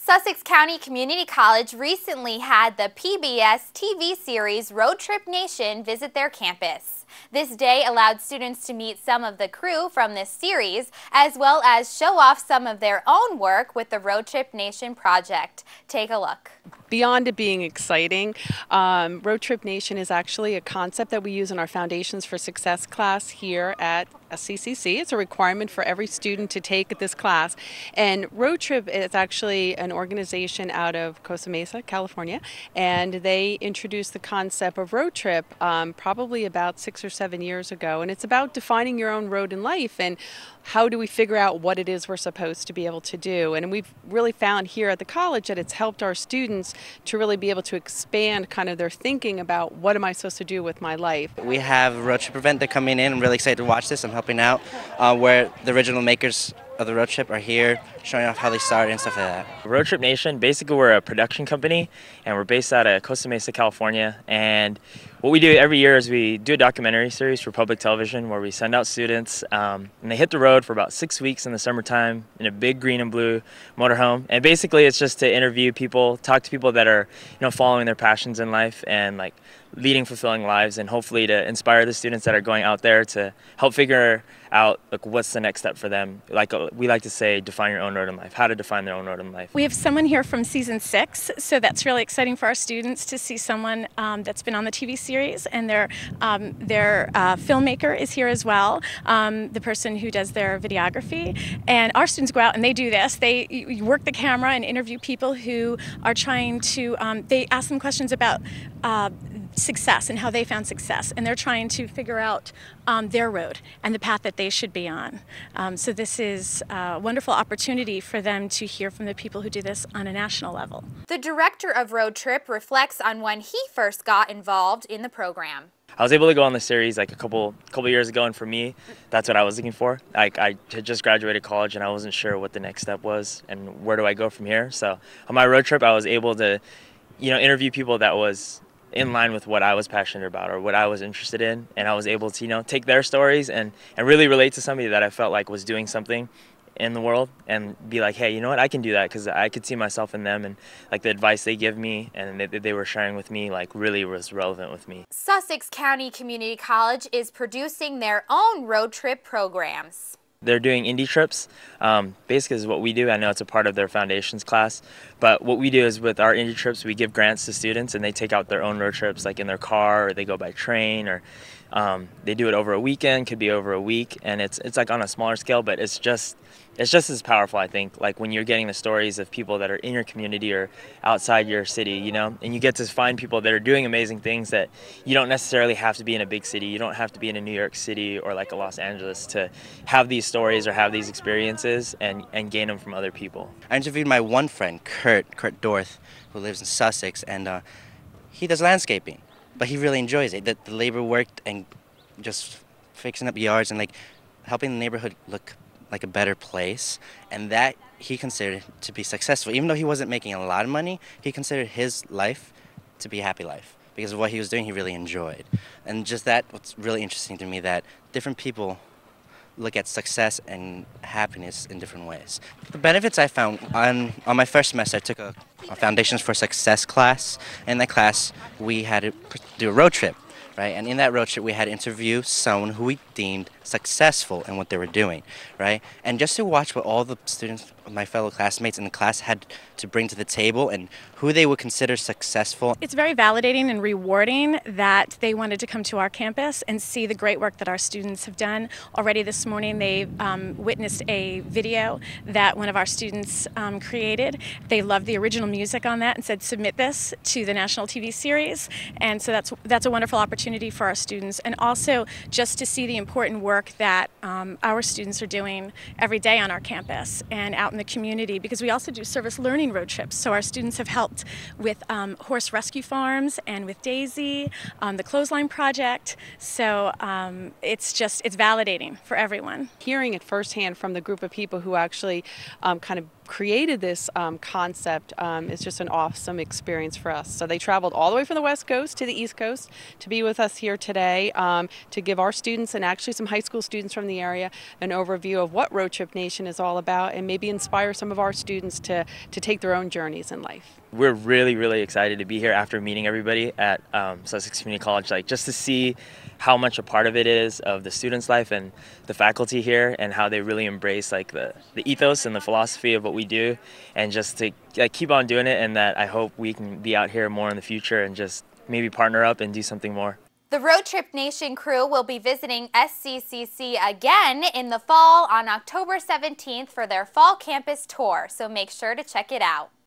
Sussex County Community College recently had the PBS TV series Road Trip Nation visit their campus. This day allowed students to meet some of the crew from this series, as well as show off some of their own work with the Road Trip Nation project. Take a look. Beyond it being exciting, Road Trip Nation is actually a concept that we use in our Foundations for Success class here at CCC. It's a requirement for every student to take this class. And Road Trip is actually an organization out of Costa Mesa, California, and they introduced the concept of road trip probably about 6 or 7 years ago. And it's about defining your own road in life and how do we figure out what it is we're supposed to be able to do. And we've really found here at the college that it's helped our students to really be able to expand kind of their thinking about what am I supposed to do with my life. We have a road trip event. They're coming in. I'm really excited to watch this. I'm helping out where the original makers of the road trip are here, showing off how they started and stuff like that. Road Trip Nation, basically we're a production company and we're based out of Costa Mesa, California. And what we do every year is we do a documentary series for public television where we send out students and they hit the road for about 6 weeks in the summertime in a big green and blue motorhome. And basically it's just to interview people, talk to people that are, following their passions in life and like leading fulfilling lives, and hopefully to inspire the students that are going out there to help figure out like what's the next step for them. Like we like to say, define your own road in life, how to define their own road in life. We have someone here from season 6, so that's really exciting for our students to see someone that's been on the TV series, and their filmmaker is here as well, the person who does their videography. And our students go out and they do this. They work the camera and interview people who are trying to, they ask them questions about success and how they found success, and they're trying to figure out their road and the path that they should be on. So this is a wonderful opportunity for them to hear from the people who do this on a national level. The director of Road Trip reflects on when he first got involved in the program. I was able to go on the series like a couple years ago, and for me, that's what I was looking for. Like I had just graduated college and I wasn't sure what the next step was and where do I go from here. So on my road trip, I was able to, interview people that was in line with what I was passionate about or what I was interested in, and I was able to take their stories and really relate to somebody that I felt like was doing something in the world and be like, hey, you know what, I can do that, because I could see myself in them, and like the advice they give me and they were sharing with me like really was relevant with me. Sussex County Community College is producing their own road trip programs. They're doing indie trips. Basically is what we do. I know it's a part of their foundations class, but what we do is with our indie trips, we give grants to students and they take out their own road trips, like in their car, or they go by train, or they do it over a weekend, could be over a week, and it's like on a smaller scale, but it's just as powerful, I think, like when you're getting the stories of people that are in your community or outside your city, and you get to find people that are doing amazing things that you don't necessarily have to be in a big city. You don't have to be in a New York City or like a Los Angeles to have these stories or have these experiences and gain them from other people. I interviewed my one friend, Kurt Dorth, who lives in Sussex, and he does landscaping, but he really enjoys it. The labor work and just fixing up yards and like helping the neighborhood look like a better place, and that he considered to be successful. Even though he wasn't making a lot of money, he considered his life to be a happy life because of what he was doing. He really enjoyed, and just that what's really interesting to me, that different people look at success and happiness in different ways. The benefits I found on my first semester, I took a Foundations for Success class. In that class, we had to do a road trip. Right? And in that road trip, we had to interview someone who we deemed successful in what they were doing, right? And just to watch what all the students, my fellow classmates in the class, had to bring to the table and who they would consider successful. It's very validating and rewarding that they wanted to come to our campus and see the great work that our students have done. Already this morning, they witnessed a video that one of our students created. They loved the original music on that and said, submit this to the national TV series. And so that's a wonderful opportunity for our students, and also just to see the important work that our students are doing every day on our campus and out in the community, because we also do service learning road trips. So our students have helped with horse rescue farms and with Daisy, the Clothesline Project. So it's validating for everyone. Hearing it firsthand from the group of people who actually kind of created this concept is just an awesome experience for us. So they traveled all the way from the West Coast to the East Coast to be with us here today to give our students and actually some high school students from the area an overview of what Road Trip Nation is all about and maybe inspire some of our students to take their own journeys in life. We're really, really excited to be here after meeting everybody at Sussex Community College, like just to see how much a part of it is of the students' life and the faculty here, and how they really embrace like the ethos and the philosophy of what we do, and just to keep on doing it, and that I hope we can be out here more in the future and just maybe partner up and do something more. The Road Trip Nation crew will be visiting SCCC again in the fall on October 17th for their fall campus tour, so make sure to check it out.